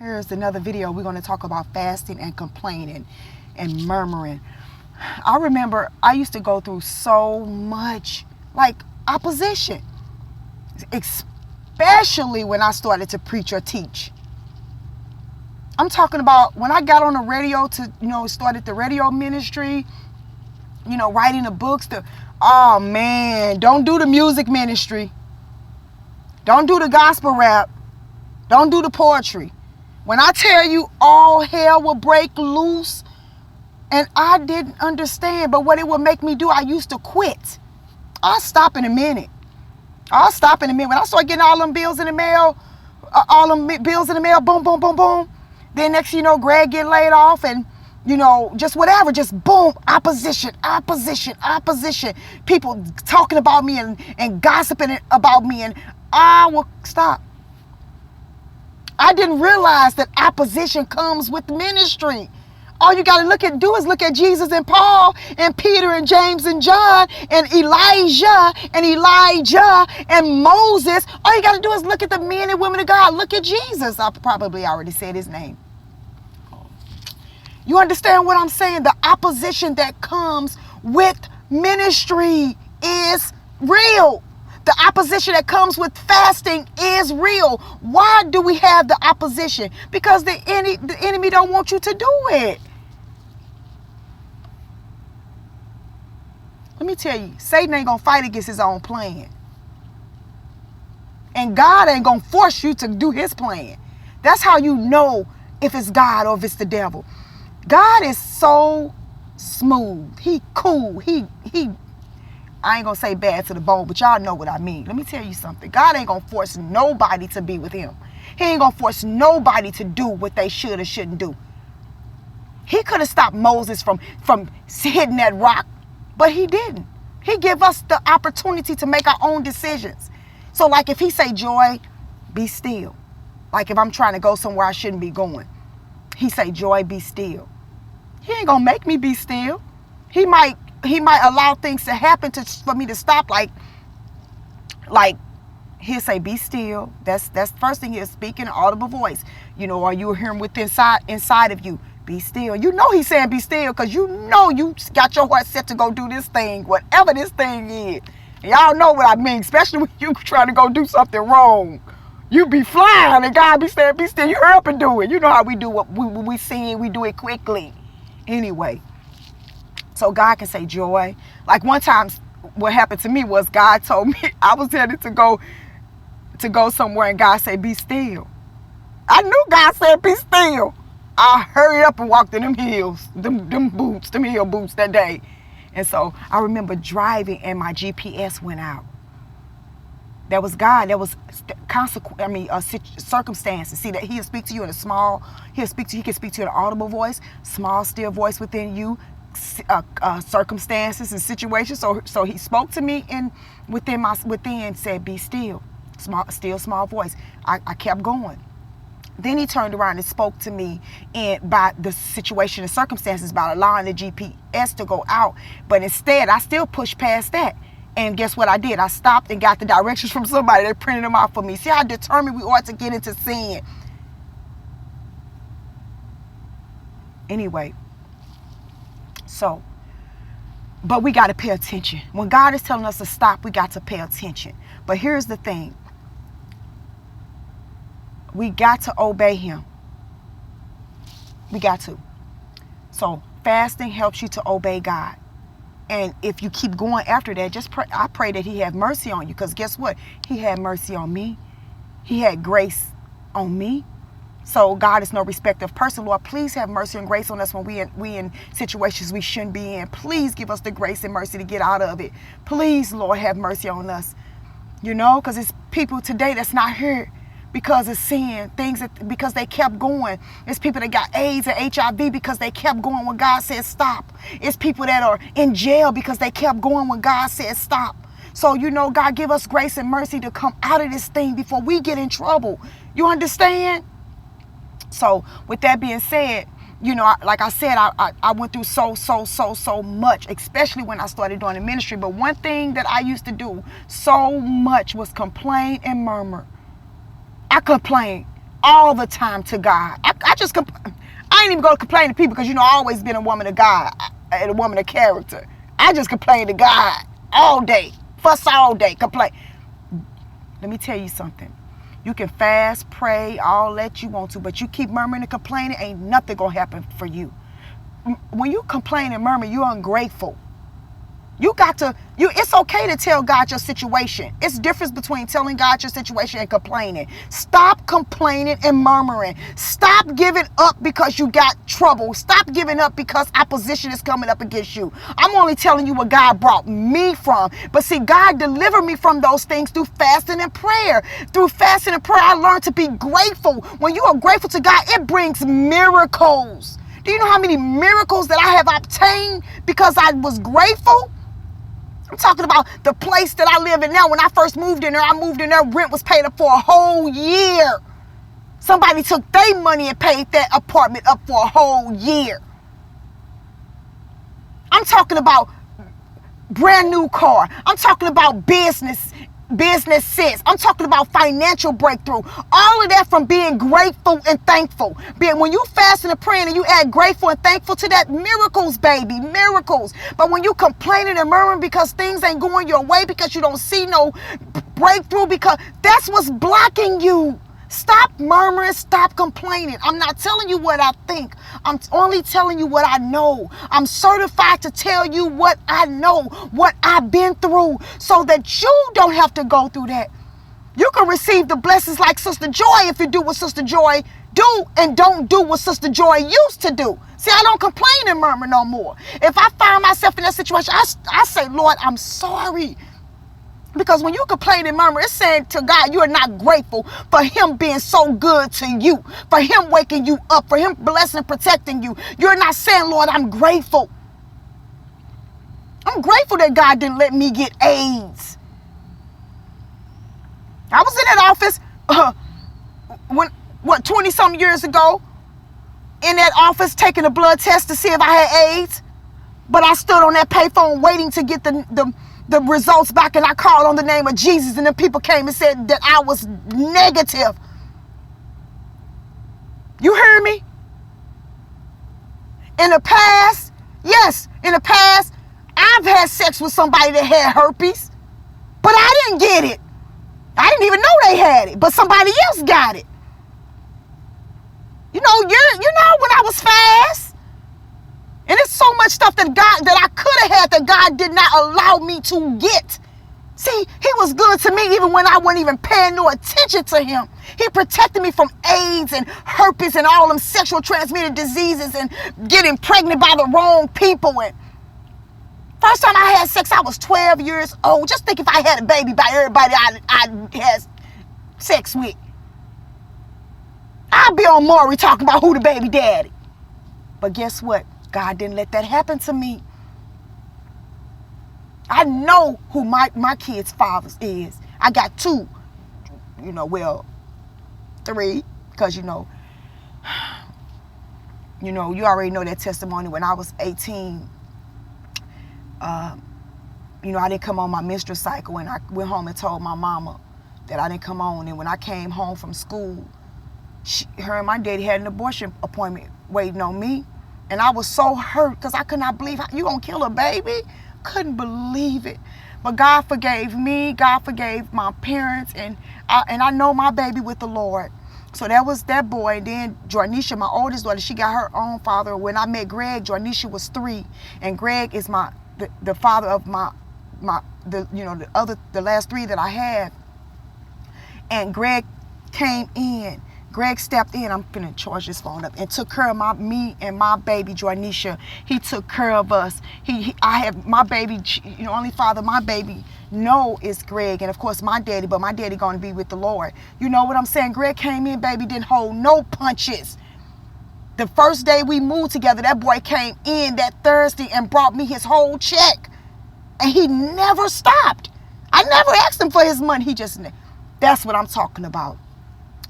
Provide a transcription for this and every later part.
Here's another video. We're going to talk about fasting and complaining and murmuring. I remember I used to go through so much opposition, especially when I started to preach or teach. I'm talking about when I got on the radio to, started the radio ministry, writing the books. Oh man, don't do the music ministry. Don't do the gospel rap. Don't do the poetry. When I tell you all hell will break loose, and I didn't understand, but what it would make me do, I used to quit. I'll stop in a minute. When I start getting all them bills in the mail, boom, boom, boom, boom. Then next thing you know, Greg get laid off and, just whatever, just boom, opposition. People talking about me and gossiping about me, and I will stop. I didn't realize that opposition comes with ministry. All you got to do is look at Jesus and Paul and Peter and James and John and Elijah and Elijah and Moses. All you got to do is look at the men and women of God. Look at Jesus. I probably already said his name. You understand what I'm saying? The opposition that comes with ministry is real. The opposition that comes with fasting is real. Why do we have the opposition? Because the enemy don't want you to do it. Let me tell you, Satan ain't going to fight against his own plan. And God ain't going to force you to do his plan. That's how you know if it's God or if it's the devil. God is so smooth. He cool. I ain't gonna say bad to the bone, but y'all know what I mean. Let me tell you something. God ain't gonna force nobody to be with him. He ain't gonna force nobody to do what they should or shouldn't do. He could have stopped Moses from hitting that rock, but he didn't. He gave us the opportunity to make our own decisions. So like if he say, Joy, be still. Like if I'm trying to go somewhere I shouldn't be going, he say, Joy, be still. He ain't gonna make me be still. He might allow things to happen for me to stop. Like he'll say, be still. That's the first thing he'll speak in an audible voice. Or you hear him inside of you. Be still. He's saying be still because you got your heart set to go do this thing, whatever this thing is. And y'all know what I mean, especially when you trying to go do something wrong. You be flying and God be saying, be still. You hurry up and do it. You know how we do what we see, we do it quickly. Anyway. So God can say, Joy. Like one time, what happened to me was God told me I was headed to go somewhere, and God said, be still. I knew God said, be still. I hurried up and walked in them hills, them hill boots that day. And so I remember driving, and my GPS went out. That was God. That was circumstances. See, that he'll speak to you in he can speak to you in an audible voice, small, still voice within you. Circumstances and situations. So he spoke to me within said, be still. Small voice. I kept going. Then he turned around and spoke to me by the situation and circumstances, by allowing the GPS to go out. But instead, I still pushed past that. And guess what I did? I stopped and got the directions from somebody. They printed them out for me. See how determined we ought to get into sin. Anyway. So, but we got to pay attention. When God is telling us to stop, we got to pay attention. But here's the thing. We got to obey him. We got to. So fasting helps you to obey God. And if you keep going after that, just pray. I pray that he have mercy on you. Because guess what? He had mercy on me. He had grace on me. So God is no respecter of person. Lord, please have mercy and grace on us when we in situations we shouldn't be in. Please give us the grace and mercy to get out of it. Please, Lord, have mercy on us. Because it's people today that's not here because of sin, because they kept going. It's people that got AIDS and HIV because they kept going when God said stop. It's people that are in jail because they kept going when God said stop. So, God, give us grace and mercy to come out of this thing before we get in trouble. You understand? So with that being said, like I said, I went through so much, especially when I started doing the ministry. But one thing that I used to do so much was complain and murmur. I complained all the time to God. I ain't even going to complain to people because, you know, I've always been a woman of God and a woman of character. I just complain to God all day. Fuss all day. Complain. Let me tell you something. You can fast, pray, all that you want to, but you keep murmuring and complaining, ain't nothing going to happen for you. When you complain and murmur, you're ungrateful. It's okay to tell God your situation. It's difference between telling God your situation and complaining. Stop complaining and murmuring. Stop giving up because you got trouble. Stop giving up because opposition is coming up against you. I'm only telling you what God brought me from. But see, God delivered me from those things through fasting and prayer. Through fasting and prayer, I learned to be grateful. When you are grateful to God, it brings miracles. Do you know how many miracles that I have obtained because I was grateful? I'm talking about the place that I live in now. When I first moved in there, rent was paid up for a whole year. Somebody took their money and paid that apartment up for a whole year. I'm talking about brand new car. I'm talking about business sense. I'm talking about financial breakthrough. All of that from being grateful and thankful. When you fasting and praying and you add grateful and thankful to that, miracles, baby, miracles. But when you complaining and murmuring because things ain't going your way, because you don't see no breakthrough, because that's what's blocking you. Stop murmuring, stop complaining. I'm not telling you what I think. I'm only telling you what I know. I'm certified to tell you what I know, what I've been through, so that you don't have to go through that. You can receive the blessings like Sister Joy if you do what Sister Joy do and don't do what Sister Joy used to do. See, I don't complain and murmur no more. If I find myself in that situation, I say, Lord, I'm sorry. Because when you complain and murmur, it's saying to God, you are not grateful for him being so good to you, for him waking you up, for him blessing and protecting you. You're not saying, Lord, I'm grateful. I'm grateful that God didn't let me get AIDS. I was in that office, 20-something years ago, in that office taking a blood test to see if I had AIDS. But I stood on that payphone waiting to get the results back, and I called on the name of Jesus, and then people came and said that I was negative. You hear me? In the past, I've had sex with somebody that had herpes, but I didn't get it. I didn't even know they had it, but somebody else got it. You know, when I was fast, and it's so much stuff that I could have had that God did not allow me to get. See, he was good to me even when I wasn't even paying no attention to him. He protected me from AIDS and herpes and all them sexual transmitted diseases and getting pregnant by the wrong people. And first time I had sex, I was 12 years old. Just think if I had a baby by everybody I had sex with. I'd be on Maury talking about who the baby daddy. But guess what? God didn't let that happen to me. I know who my kid's father is. I got two, three, because you already know that testimony. When I was 18, I didn't come on my menstrual cycle, and I went home and told my mama that I didn't come on. And when I came home from school, her and my daddy had an abortion appointment waiting on me. And I was so hurt because I could not believe you gonna kill a baby. Couldn't believe it. But God forgave me. God forgave my parents, and I know my baby with the Lord. So that was that boy. And then Jornisha, my oldest daughter, she got her own father. When I met Greg, Jornisha was 3, and Greg is the father of the last 3 that I had. And Greg came in. Greg stepped in. I'm finna charge this phone up, and took care of me and my baby Jornisha. He took care of us. I have my baby. Only father my baby know is Greg, and of course my daddy. But my daddy gonna be with the Lord. You know what I'm saying? Greg came in, baby, didn't hold no punches. The first day we moved together, that boy came in that Thursday and brought me his whole check, and he never stopped. I never asked him for his money. That's what I'm talking about.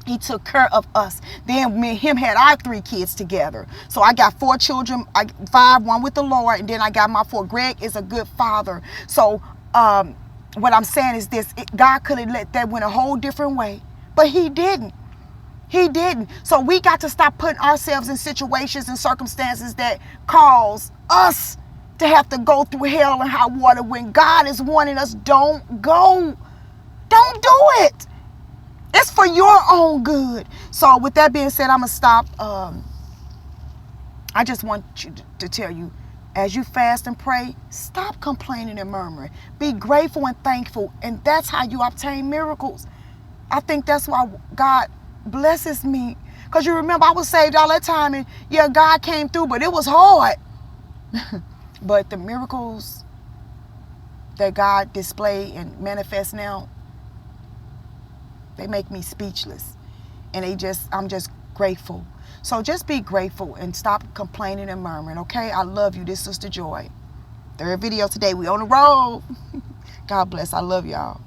He took care of us. Then me and him had our 3 kids together. So I got 4 children, 5, 1 with the Lord, and then I got my 4. Greg is a good father. So what I'm saying is this: God could have let that went a whole different way, but he didn't. He didn't. So we got to stop putting ourselves in situations and circumstances that cause us to have to go through hell and high water when God is warning us, don't go. Don't do it. It's for your own good. So with that being said, I'm going to stop. I just want you to tell you, as you fast and pray, stop complaining and murmuring. Be grateful and thankful. And that's how you obtain miracles. I think that's why God blesses me. Because you remember, I was saved all that time. And yeah, God came through, but it was hard. But the miracles that God display and manifests now, they make me speechless. And I'm just grateful. So just be grateful and stop complaining and murmuring, okay? I love you. This is Sister Joy. Third video today. We on the road. God bless. I love y'all.